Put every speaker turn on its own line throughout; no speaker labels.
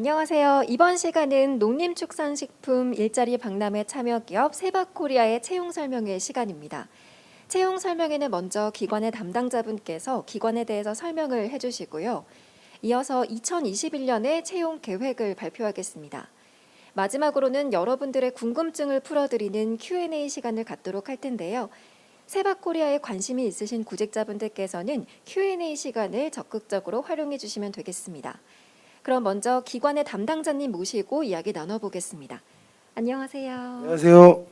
안녕하세요. 이번 시간은 농림축산식품 일자리 박람회 참여기업 세바코리아의 채용 설명회 시간입니다. 채용 설명회는 먼저 기관의 담당자분께서 기관에 대해서 설명을 해주시고요. 이어서 2021년의 채용 계획을 발표하겠습니다. 마지막으로는 여러분들의 궁금증을 풀어드리는 Q&A 시간을 갖도록 할 텐데요. 세바코리아에 관심이 있으신 구직자분들께서는 Q&A 시간을 적극적으로 활용해 주시면 되겠습니다. 그럼 먼저 기관의 담당자님 모시고 이야기 나눠보겠습니다. 안녕하세요.
안녕하세요.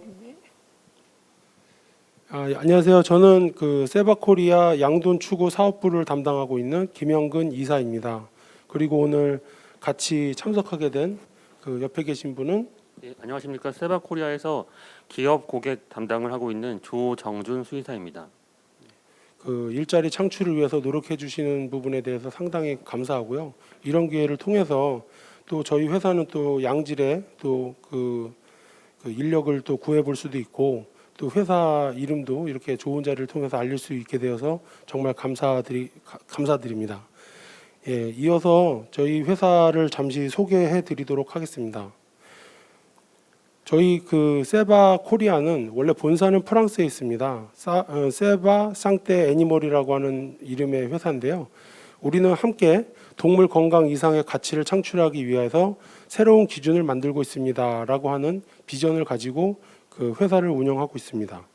안녕하세요. 저는 세바코리아 양돈 추구 사업부를 담당하고 있는 김영근 이사입니다. 그리고 오늘 같이 참석하게 된 옆에 계신 분은
안녕하십니까. 세바코리아에서 기업 고객 담당을 하고 있는 조정준 수의사입니다.
일자리 창출을 위해서 노력해 주시는 부분에 대해서 상당히 감사하고요. 이런 기회를 통해서 또 저희 회사는 또 양질의 인력을 또 구해 볼 수도 있고 또 회사 이름도 이렇게 좋은 자리를 통해서 알릴 수 있게 되어서 정말 감사드립니다. 예, 이어서 저희 회사를 잠시 소개해 드리도록 하겠습니다. 저희 세바 코리아는 원래 본사는 프랑스에 있습니다. 세바 쌍떼 애니멀이라고 하는 이름의 회사인데요. 우리는 함께 동물 건강 이상의 가치를 창출하기 위해서 새로운 기준을 만들고 있습니다라고 하는 비전을 가지고 회사를 운영하고 있습니다.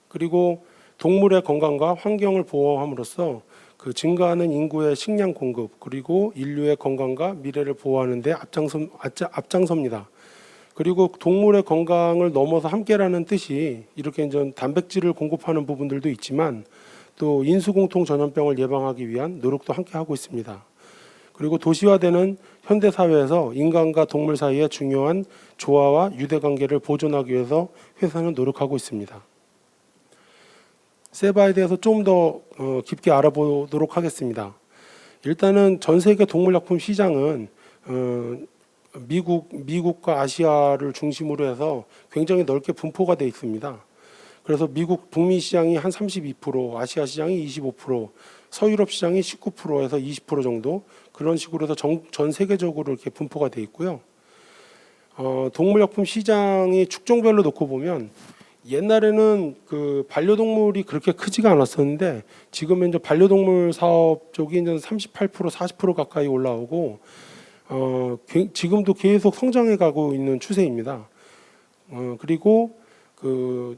그리고 동물의 건강과 환경을 보호함으로써 증가하는 인구의 식량 공급 그리고 인류의 건강과 미래를 보호하는 데 앞장섭니다. 그리고 동물의 건강을 넘어서 함께라는 뜻이 이렇게 이제 단백질을 공급하는 부분들도 있지만 또 인수공통 전염병을 예방하기 위한 노력도 함께 하고 있습니다. 그리고 도시화되는 현대 사회에서 인간과 동물 사이의 중요한 조화와 유대관계를 보존하기 위해서 회사는 노력하고 있습니다. 세바에 대해서 좀 더 깊게 알아보도록 하겠습니다. 일단은 전 세계 동물약품 시장은 미국과 아시아를 중심으로 해서 굉장히 넓게 분포가 되어 있습니다. 그래서 미국 북미 시장이 한 32%, 아시아 시장이 25%, 서유럽 시장이 19%에서 20% 정도 그런 식으로 해서 전 세계적으로 이렇게 분포가 되어 있고요. 동물약품 시장이 축종별로 놓고 보면 옛날에는 반려동물이 그렇게 크지가 않았었는데 지금은 이제 반려동물 사업 쪽이 이제 38%, 40% 가까이 올라오고 지금도 계속 성장해 가고 있는 추세입니다. 그리고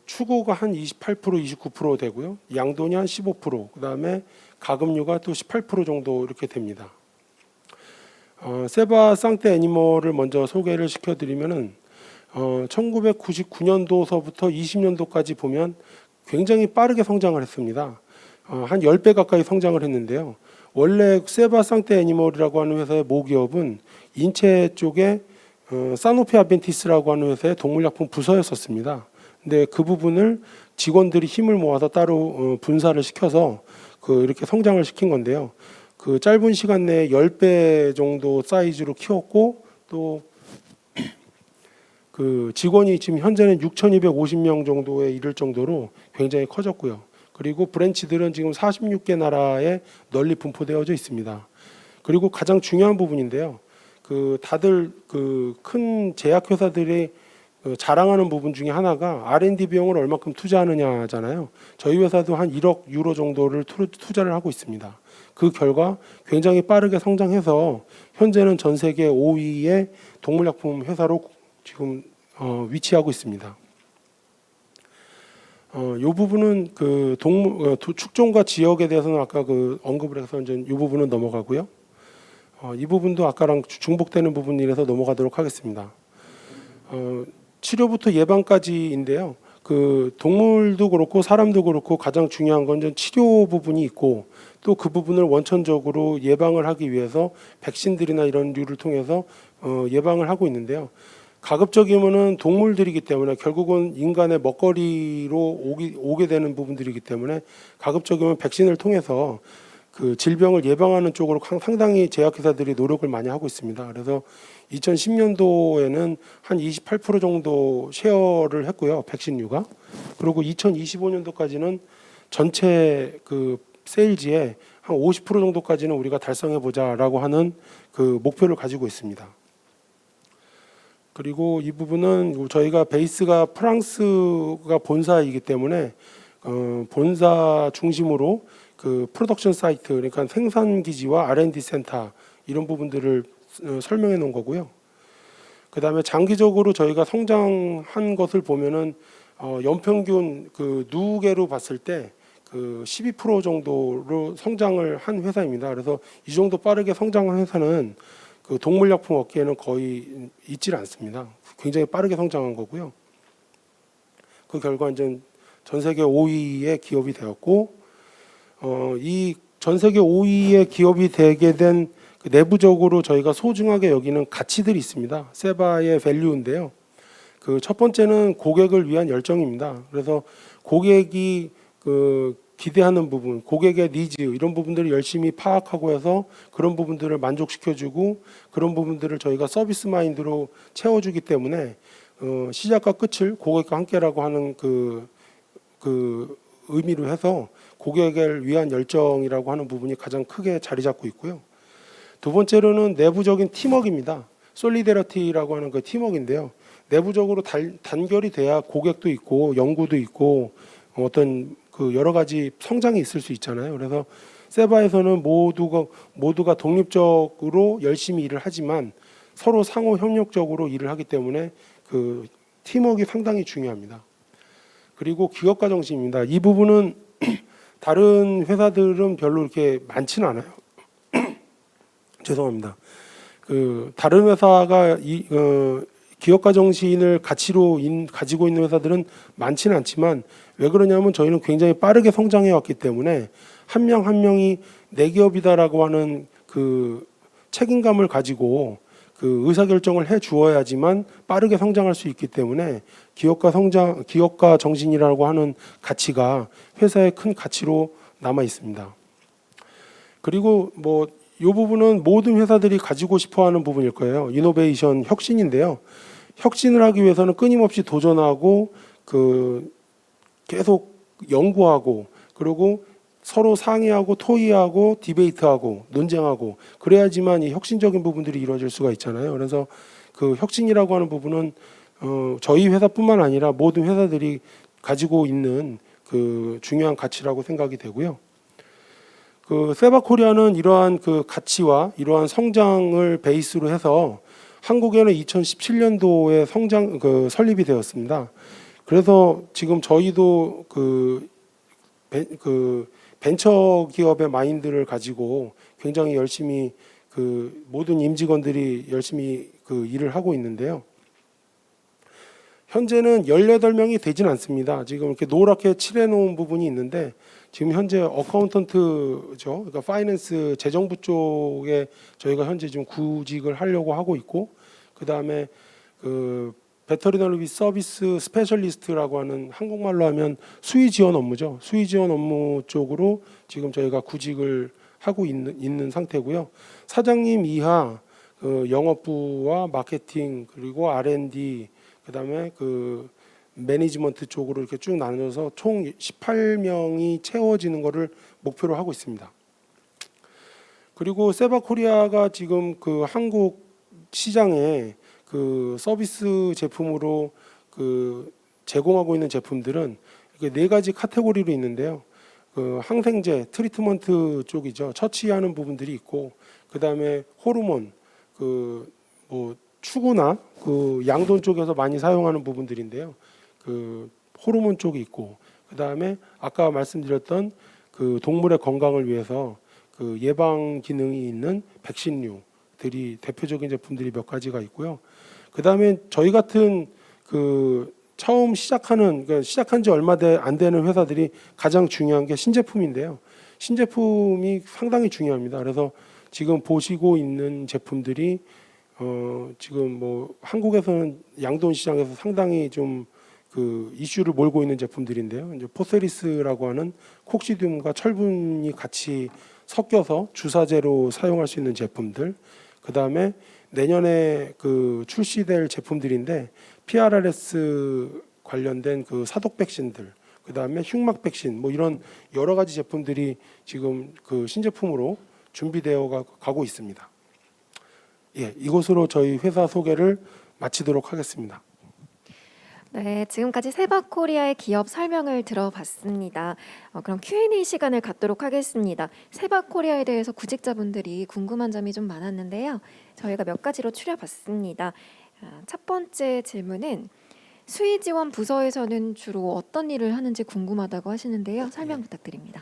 추구가 한 28%, 29% 되고요. 양돈이 한 15%, 그다음에 가금류가 또 18% 정도 이렇게 됩니다. 세바 쌍떼 애니멀을 먼저 소개를 시켜드리면은 1999년도서부터 20년도까지 보면 굉장히 빠르게 성장을 했습니다. 한 10배 가까이 성장을 했는데요. 원래 세바 쌍떼 애니멀이라고 하는 회사의 모기업은 인체 쪽에 사노피 아벤티스라고 하는 회사의 동물약품 부서였었습니다. 근데 그 부분을 직원들이 힘을 모아서 따로 분사를 시켜서 이렇게 성장을 시킨 건데요. 짧은 시간 내에 10배 정도 사이즈로 키웠고 또 직원이 지금 현재는 6,250명 정도에 이를 정도로 굉장히 커졌고요. 그리고 브랜치들은 지금 46개 나라에 널리 분포되어져 있습니다. 그리고 가장 중요한 부분인데요. 다들 큰 제약회사들이 자랑하는 부분 중에 하나가 R&D 비용을 얼마큼 투자하느냐잖아요. 저희 회사도 한 1억 유로 정도를 투자를 하고 있습니다. 그 결과 굉장히 빠르게 성장해서 현재는 전 세계 5위의 동물약품 회사로 지금 위치하고 있습니다. 이 부분은 축종과 지역에 대해서는 아까 언급을 해서 이제 이 부분은 넘어가고요. 이 부분도 아까랑 중복되는 부분이라서 넘어가도록 하겠습니다. 치료부터 예방까지인데요. 동물도 그렇고 사람도 그렇고 가장 중요한 건 치료 부분이 있고 또 그 부분을 원천적으로 예방을 하기 위해서 백신들이나 이런 류를 통해서 예방을 하고 있는데요. 가급적이면은 동물들이기 때문에 결국은 인간의 먹거리로 오게 되는 부분들이기 때문에 가급적이면 백신을 통해서 질병을 예방하는 쪽으로 상당히 제약회사들이 노력을 많이 하고 있습니다. 그래서 2010년도에는 한 28% 정도 쉐어를 했고요, 백신류가. 그리고 2025년도까지는 전체 세일즈의 한 50% 정도까지는 우리가 달성해 보자라고 하는 그 목표를 가지고 있습니다. 그리고 이 부분은 저희가 베이스가 프랑스가 본사이기 때문에 본사 중심으로 그 프로덕션 사이트, 그러니까 생산 기지와 R&D 센터 이런 부분들을 설명해 놓은 거고요. 그다음에 장기적으로 저희가 성장한 것을 보면은 연평균 그 누계로 봤을 때 그 12% 정도로 성장을 한 회사입니다. 그래서 이 정도 빠르게 성장한 회사는 그 동물약품 업계에는 거의 있질 않습니다. 굉장히 빠르게 성장한 거고요. 그 결과 이제 전 세계 5위의 기업이 되었고, 이 전 세계 5위의 기업이 되게 된 그 내부적으로 저희가 소중하게 여기는 가치들이 있습니다. 세바의 밸류인데요. 그 첫 번째는 고객을 위한 열정입니다. 그래서 고객이 그 기대하는 부분, 고객의 니즈 이런 부분들을 열심히 파악하고 해서 그런 부분들을 만족시켜주고 그런 부분들을 저희가 서비스 마인드로 채워주기 때문에 시작과 끝을 고객과 함께라고 하는 그 의미로 해서 고객을 위한 열정이라고 하는 부분이 가장 크게 자리 잡고 있고요. 두 번째로는 내부적인 팀워크입니다. 솔리데리티라고 하는 그 팀워크인데요. 내부적으로 단결이 돼야 고객도 있고 연구도 있고 어떤 그 여러 가지 성장이 있을 수 있잖아요. 그래서 세바에서는 모두가 독립적으로 열심히 일을 하지만 서로 상호 협력적으로 일을 하기 때문에 그 팀워크가 상당히 중요합니다. 그리고 기업가 정신입니다. 이 부분은 다른 회사들은 별로 이렇게 많지는 않아요. 죄송합니다. 그 다른 회사가 기업가 정신을 가치로 가지고 있는 회사들은 많지는 않지만 왜 그러냐면 저희는 굉장히 빠르게 성장해 왔기 때문에 한 명 한 명이 내 기업이다라고 하는 그 책임감을 가지고 그 의사결정을 해 주어야지만 빠르게 성장할 수 있기 때문에 기업가 정신이라고 하는 가치가 회사의 큰 가치로 남아 있습니다. 그리고 뭐 이 부분은 모든 회사들이 가지고 싶어하는 부분일 거예요. 이노베이션 혁신인데요. 혁신을 하기 위해서는 끊임없이 도전하고 그 계속 연구하고 그리고 서로 상의하고 토의하고 디베이트하고 논쟁하고 그래야지만 이 혁신적인 부분들이 이루어질 수가 있잖아요. 그래서 그 혁신이라고 하는 부분은 저희 회사뿐만 아니라 모든 회사들이 가지고 있는 그 중요한 가치라고 생각이 되고요. 그 세바코리아는 이러한 그 가치와 이러한 성장을 베이스로 해서 한국에는 2017년도에 설립이 되었습니다. 그래서 지금 저희도 그 벤처 기업의 마인드를 가지고 굉장히 열심히 그 모든 임직원들이 열심히 그 일을 하고 있는데요. 현재는 18명이 되진 않습니다. 지금 이렇게 노랗게 칠해 놓은 부분이 있는데 지금 현재 어카운턴트죠. 그러니까 파이낸스 재정부 쪽에 저희가 현재 지금 구직을 하려고 하고 있고 그다음에 그 베터리너리 서비스 스페셜리스트라고 하는 한국말로 하면 수의 지원 업무죠. 수의 지원 업무 쪽으로 지금 저희가 구직을 하고 있는 상태고요. 사장님 이하 그 영업부와 마케팅 그리고 R&D 그다음에 그 매니지먼트 쪽으로 이렇게 쭉 나눠서 총 18명이 채워지는 것을 목표로 하고 있습니다. 그리고 세바코리아가 지금 그 한국 시장에 그 서비스 제품으로 그 제공하고 있는 제품들은 이렇게 4가지 카테고리로 있는데요. 그 항생제, 트리트먼트 쪽이죠. 처치하는 부분들이 있고, 그 다음에 호르몬, 그 뭐 추구나 그 양돈 쪽에서 많이 사용하는 부분들인데요. 그 호르몬 쪽이 있고, 그 다음에 아까 말씀드렸던 그 동물의 건강을 위해서 그 예방 기능이 있는 백신류들이 대표적인 제품들이 몇 가지가 있고요. 그 다음에 저희 같은 그 처음 시작한 지 얼마 안 되는 회사들이 가장 중요한 게 신제품인데요. 신제품이 상당히 중요합니다. 그래서 지금 보시고 있는 제품들이 지금 뭐 한국에서는 양돈 시장에서 상당히 좀 그 이슈를 몰고 있는 제품들인데요. 이제 포세리스라고 하는 콕시듐과 철분이 같이 섞여서 주사제로 사용할 수 있는 제품들. 그 다음에 내년에 그 출시될 제품들인데 PRRS 관련된 그 사독 백신들 그다음에 흉막 백신 뭐 이런 여러 가지 제품들이 지금 그 신제품으로 준비되어 가고 있습니다. 예, 이것으로 저희 회사 소개를 마치도록 하겠습니다.
네, 지금까지 세바코리아의 기업 설명을 들어봤습니다. 그럼 Q&A 시간을 갖도록 하겠습니다. 세바코리아에 대해서 구직자분들이 궁금한 점이 좀 많았는데요. 저희가 몇 가지로 추려봤습니다. 첫 번째 질문은 수의 지원 부서에서는 주로 어떤 일을 하는지 궁금하다고 하시는데요. 설명 부탁드립니다.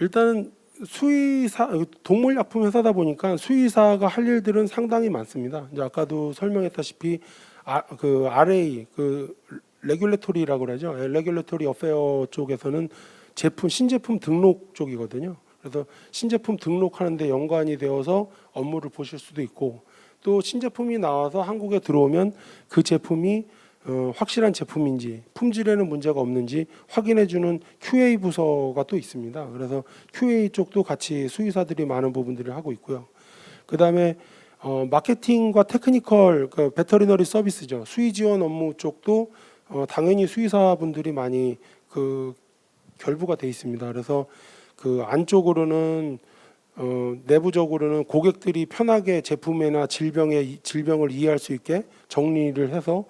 일단은 수의사 동물약품 회사다 보니까 수의사가 할 일들은 상당히 많습니다. 이제 아까도 설명했다시피 그 RA 그 레귤레토리라고 그러죠. 레귤레토리 어페어 쪽에서는 신제품 등록 쪽이거든요. 그래서 신제품 등록하는데 연관이 되어서 업무를 보실 수도 있고 또 신제품이 나와서 한국에 들어오면 그 제품이 확실한 제품인지 품질에는 문제가 없는지 확인해주는 QA 부서가 또 있습니다. 그래서 QA 쪽도 같이 수의사들이 많은 부분들을 하고 있고요. 그 다음에 마케팅과 테크니컬 그 배터리너리 서비스죠. 수의 지원 업무 쪽도 당연히 수의사분들이 많이 그 결부가 돼 있습니다. 그래서 그 안쪽으로는 내부적으로는 고객들이 편하게 제품이나 질병을 이해할 수 있게 정리를 해서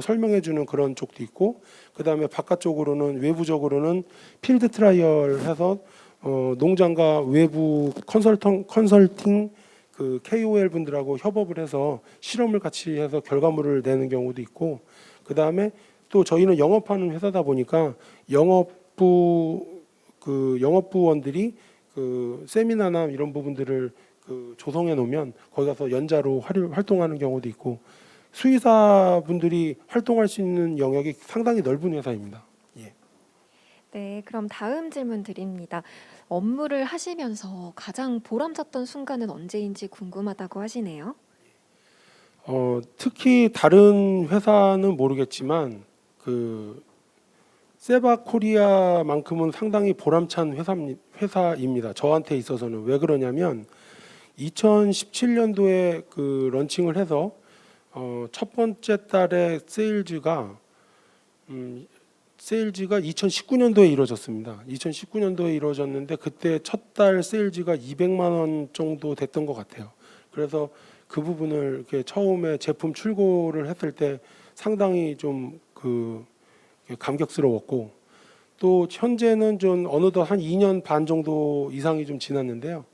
설명해 주는 그런 쪽도 있고 그다음에 바깥쪽으로는 외부적으로는 필드 트라이얼 해서 농장과 외부 컨설팅 그 KOL 분들하고 협업을 해서 실험을 같이 해서 결과물을 내는 경우도 있고 그다음에 또 저희는 영업하는 회사다 보니까 영업부원들이 그 세미나나 이런 부분들을 그 조성해 놓으면 거기 가서 연자로 활동하는 경우도 있고 수의사분들이 활동할 수 있는 영역이 상당히 넓은 회사입니다. 예.
네, 그럼 다음 질문 드립니다. 업무를 하시면서 가장 보람찼던 순간은 언제인지 궁금하다고 하시네요.
특히 다른 회사는 모르겠지만 그 세바코리아만큼은 상당히 보람찬 회사입니다. 저한테 있어서는 왜 그러냐면 2017년도에 그 런칭을 해서 첫 번째 달에 세일즈가 2019년도에 이루어졌습니다. 2019년도에 이루어졌는데 그때 첫 달 세일즈가 200만 원 정도 됐던 것 같아요. 그래서 그 부분을 이렇게 처음에 제품 출고를 했을 때 상당히 좀 감격스러웠고 또 현재는 좀 어느덧 한 2년 반 정도 이상이 좀 지났는데요.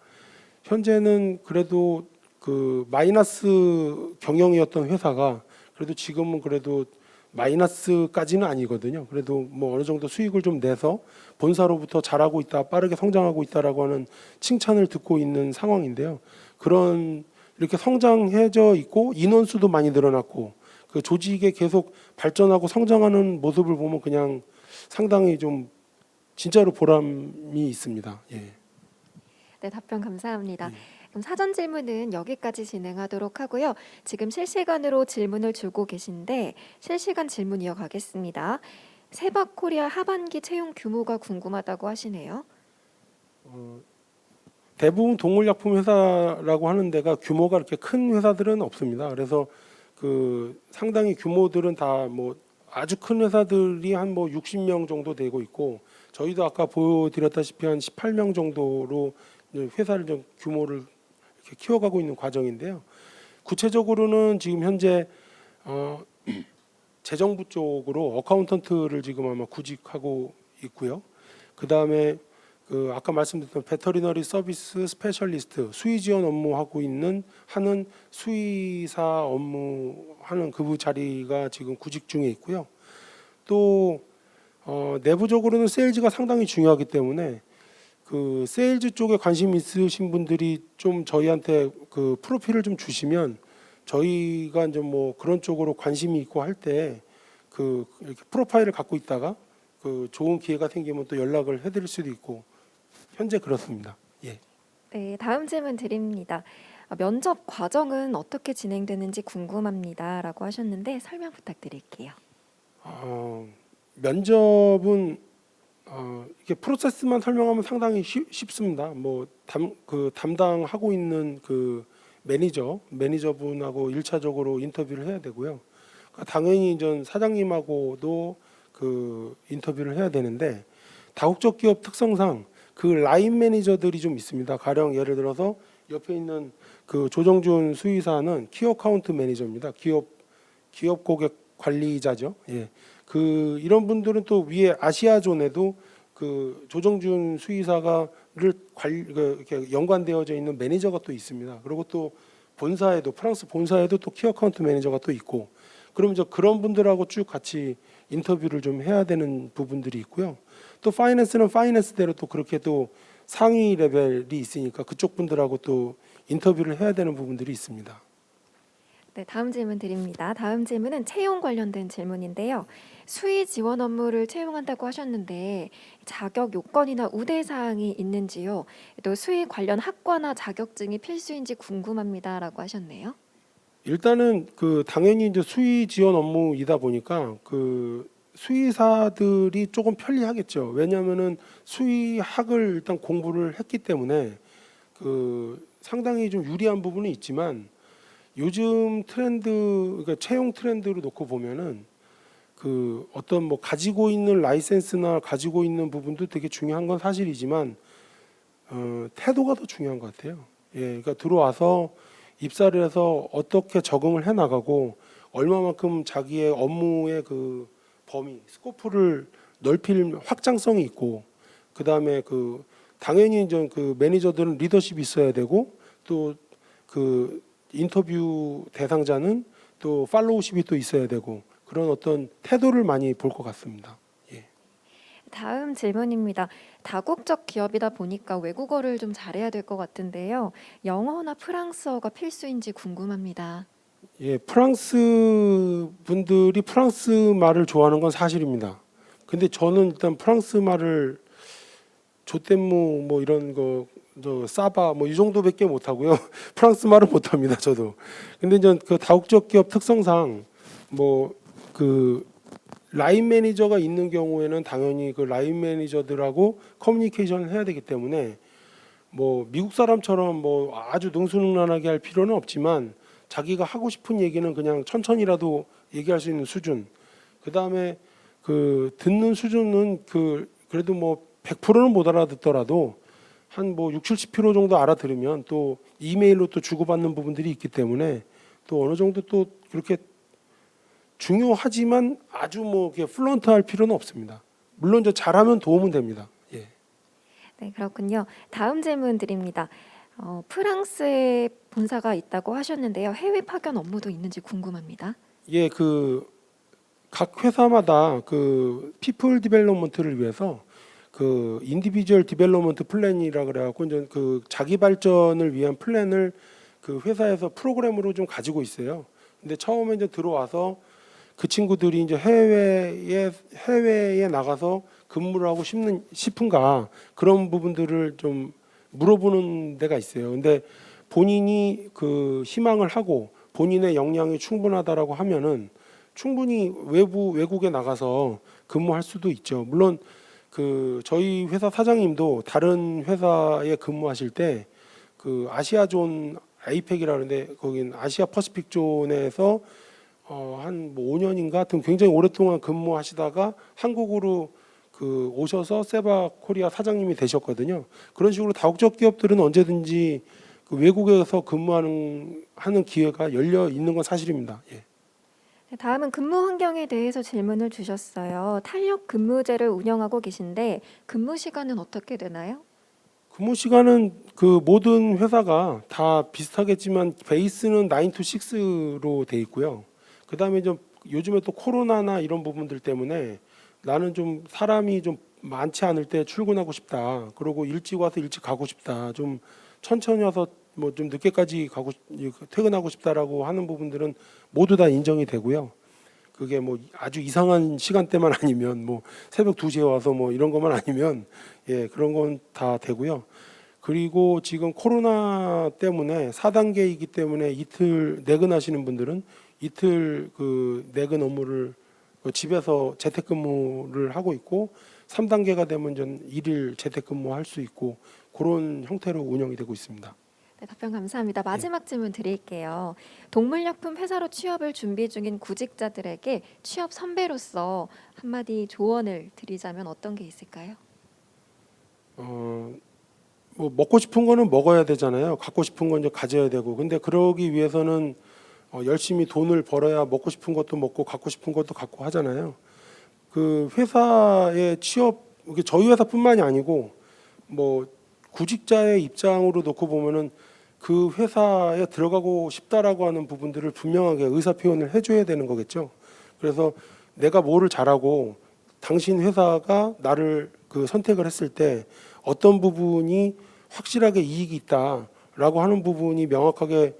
현재는 그래도 그 마이너스 경영이었던 회사가 그래도 지금은 그래도 마이너스까지는 아니거든요. 그래도 뭐 어느 정도 수익을 좀 내서 본사로부터 잘하고 있다, 빠르게 성장하고 있다라고 하는 칭찬을 듣고 있는 상황인데요. 그런 이렇게 성장해져 있고 인원수도 많이 늘어났고 그 조직에 계속 발전하고 성장하는 모습을 보면 그냥 상당히 좀 진짜로 보람이 있습니다. 예.
네, 답변 감사합니다.
예.
그럼 사전 질문은 여기까지 진행하도록 하고요. 지금 실시간으로 질문을 주고 계신데 실시간 질문 이어가겠습니다. 세바코리아 하반기 채용 규모가 궁금하다고 하시네요.
대부분 동물약품 회사라고 하는 데가 규모가 그렇게 큰 회사들은 없습니다. 그래서 그 상당히 규모들은 다 뭐 아주 큰 회사들이 한 뭐 60명 정도 되고 있고 저희도 아까 보여드렸다시피 한 18명 정도로 회사를 좀 규모를 이렇게 키워가고 있는 과정인데요. 구체적으로는 지금 현재 재정부 쪽으로 어카운턴트를 지금 아마 구직하고 있고요. 그 다음에 그 아까 말씀드렸던 배터리너리 서비스 스페셜리스트 수의 지원 업무하고 하는 수의사 업무하는 그 자리가 지금 구직 중에 있고요. 또 내부적으로는 세일즈가 상당히 중요하기 때문에 그 세일즈 쪽에 관심 있으신 분들이 좀 저희한테 그 프로필을 좀 주시면 저희가 이제 뭐 그런 쪽으로 관심이 있고 할 때 그 이렇게 프로파일을 갖고 있다가 그 좋은 기회가 생기면 또 연락을 해드릴 수도 있고 현재 그렇습니다. 예.
네, 다음 질문 드립니다. 면접 과정은 어떻게 진행되는지 궁금합니다라고 하셨는데 설명 부탁드릴게요.
면접은 이렇게 프로세스만 설명하면 상당히 쉽습니다. 뭐 담당하고 있는 그 매니저분하고 1차적으로 인터뷰를 해야 되고요. 그러니까 당연히 전 사장님하고도 그 인터뷰를 해야 되는데 다국적 기업 특성상 그 라인 매니저들이 좀 있습니다. 가령 예를 들어서 옆에 있는 그 조정준 수의사는 키 어카운트 매니저입니다. 기업 고객 관리자죠. 예. 그 이런 분들은 또 위에 아시아존에도 그 조정준 수의사가를 이렇게 연관되어져 있는 매니저가 또 있습니다. 그리고 또 본사에도 프랑스 본사에도 또 키 어카운트 매니저가 또 있고, 그럼 이제 그런 분들하고 쭉 같이 인터뷰를 좀 해야 되는 부분들이 있고요. 또 파이낸스는 파이낸스대로 또 그렇게 또 상위 레벨이 있으니까 그쪽 분들하고 또 인터뷰를 해야 되는 부분들이 있습니다.
네, 다음 질문 드립니다. 다음 질문은 채용 관련된 질문인데요. 수의 지원 업무를 채용한다고 하셨는데 자격 요건이나 우대 사항이 있는지요? 또 수의 관련 학과나 자격증이 필수인지 궁금합니다라고 하셨네요.
일단은 그 당연히 이제 수의 지원 업무이다 보니까 그 수의사들이 조금 편리하겠죠. 왜냐하면은 수의학을 일단 공부를 했기 때문에 그 상당히 좀 유리한 부분은 있지만, 요즘 트렌드, 그러니까 채용 트렌드로 놓고 보면은 그 어떤 뭐 가지고 있는 라이센스나 가지고 있는 부분도 되게 중요한 건 사실이지만 태도가 더 중요한 것 같아요. 예, 그러니까 들어와서 입사를 해서 어떻게 적응을 해 나가고 얼마만큼 자기의 업무의 그 범위, 스코프를 넓힐 확장성이 있고, 그 다음에 그 당연히 이제 그 매니저들은 리더십이 있어야 되고, 또 그 인터뷰 대상자는 또 팔로우십이 또 있어야 되고, 그런 어떤 태도를 많이 볼 것 같습니다. 예.
다음 질문입니다. 다국적 기업이다 보니까 외국어를 좀 잘해야 될 것 같은데요. 영어나 프랑스어가 필수인지 궁금합니다.
예, 프랑스 분들이 프랑스 말을 좋아하는 건 사실입니다. 근데 저는 일단 프랑스 말을 조땜무 뭐 이런 거, 저 사바 뭐 이 정도밖에 못 하고요. 프랑스 말은 못 합니다, 저도. 근데 이제 그 다국적 기업 특성상 뭐 그 라인 매니저가 있는 경우에는 당연히 그 라인 매니저들하고 커뮤니케이션을 해야 되기 때문에 뭐 미국 사람처럼 뭐 아주 능수능란하게 할 필요는 없지만 자기가 하고 싶은 얘기는 그냥 천천히라도 얘기할 수 있는 수준. 그 다음에 그 듣는 수준은 그 그래도 뭐 100%는 못 알아듣더라도 한 뭐 6, 70% 정도 알아들으면 또 이메일로 또 주고받는 부분들이 있기 때문에 또 어느 정도 또 그렇게 중요하지만 아주 뭐 이렇게 플런트할 필요는 없습니다. 물론 이제 잘하면 도움은 됩니다. 예.
네, 그렇군요. 다음 질문 드립니다. 프랑스에 본사가 있다고 하셨는데요. 해외 파견 업무도 있는지 궁금합니다.
예, 그 각 회사마다 그 피플 디벨롭먼트를 위해서 그 인디비주얼 디벨롭먼트 플랜이라 그래갖고 이제 그 자기 발전을 위한 플랜을 그 회사에서 프로그램으로 좀 가지고 있어요. 근데 처음에 이제 들어와서 그 친구들이 이제 해외에 나가서 근무를 하고 싶은가, 그런 부분들을 좀 물어보는 데가 있어요. 근데 본인이 그 희망을 하고 본인의 역량이 충분하다라고 하면은 충분히 외국에 나가서 근무할 수도 있죠. 물론 그 저희 회사 사장님도 다른 회사에 근무하실 때 그 아시아존 아이팩이라 그러는데 거긴 아시아 퍼시픽 존에서 한 뭐 5년인가 하여튼 굉장히 오랫동안 근무하시다가 한국으로 그 오셔서 세바 코리아 사장님이 되셨거든요. 그런 식으로 다국적 기업들은 언제든지 그 외국에서 하는 기회가 열려 있는 건 사실입니다. 예.
네, 다음은 근무 환경에 대해서 질문을 주셨어요. 탄력 근무제를 운영하고 계신데 근무 시간은 어떻게 되나요?
근무 시간은 그 모든 회사가 다 비슷하겠지만 베이스는 9 to 6로 돼 있고요. 그다음에 좀 요즘에 또 코로나나 이런 부분들 때문에 나는 좀 사람이 좀 많지 않을 때 출근하고 싶다. 그리고 일찍 와서 일찍 가고 싶다. 좀 천천히 와서 뭐 좀 늦게까지 퇴근하고 싶다라고 하는 부분들은 모두 다 인정이 되고요. 그게 뭐 아주 이상한 시간대만 아니면 뭐 새벽 2시에 와서 뭐 이런 것만 아니면 예, 그런 건 다 되고요. 그리고 지금 코로나 때문에 4단계이기 때문에 이틀 내근하시는 분들은 이틀 그 내근 업무를 집에서 재택근무를 하고 있고, 3단계가 되면 전 1일 재택근무할 수 있고, 그런 형태로 운영이 되고 있습니다.
네, 답변 감사합니다. 마지막 질문 드릴게요. 동물약품 회사로 취업을 준비 중인 구직자들에게 취업 선배로서 한마디 조언을 드리자면 어떤 게 있을까요?
뭐 먹고 싶은 거는 먹어야 되잖아요. 갖고 싶은 건 이제 가져야 되고. 근데 그러기 위해서는 열심히 돈을 벌어야 먹고 싶은 것도 먹고 갖고 싶은 것도 갖고 하잖아요. 그 회사의 취업, 이게 저희 회사뿐만이 아니고 뭐 구직자의 입장으로 놓고 보면은 그 회사에 들어가고 싶다라고 하는 부분들을 분명하게 의사 표현을 해줘야 되는 거겠죠. 그래서 내가 뭐를 잘하고 당신 회사가 나를 그 선택을 했을 때 어떤 부분이 확실하게 이익이 있다라고 하는 부분이 명확하게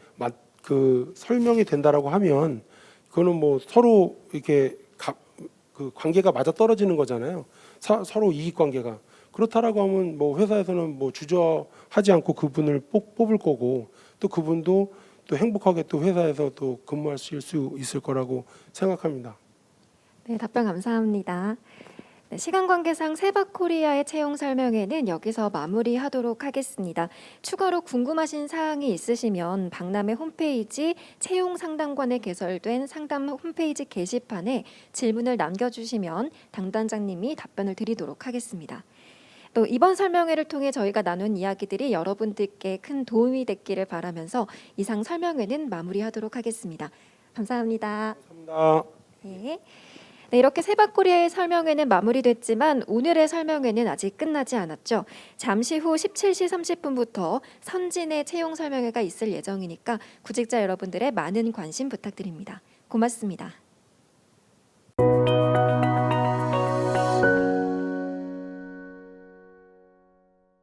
그 설명이 된다라고 하면 그거는 뭐 서로 이렇게 그 관계가 맞아 떨어지는 거잖아요. 서로 이익 관계가. 그렇다라고 하면 뭐 회사에서는 뭐 주저하지 않고 그분을 뽑을 거고 또 그분도 또 행복하게 또 회사에서 또 근무하실 수 있을 거라고 생각합니다.
네, 답변 감사합니다. 네, 시간 관계상 세바코리아의 채용 설명회는 여기서 마무리하도록 하겠습니다. 추가로 궁금하신 사항이 있으시면 박람회 홈페이지 채용 상담관에 개설된 상담 홈페이지 게시판에 질문을 남겨주시면 담당자님이 답변을 드리도록 하겠습니다. 또 이번 설명회를 통해 저희가 나눈 이야기들이 여러분들께 큰 도움이 됐기를 바라면서 이상 설명회는 마무리하도록 하겠습니다. 감사합니다.
감사합니다.
네. 네, 이렇게 세바코리아의 설명회는 마무리됐지만 오늘의 설명회는 아직 끝나지 않았죠. 잠시 후 17시 30분부터 선진의 채용 설명회가 있을 예정이니까 구직자 여러분들의 많은 관심 부탁드립니다. 고맙습니다.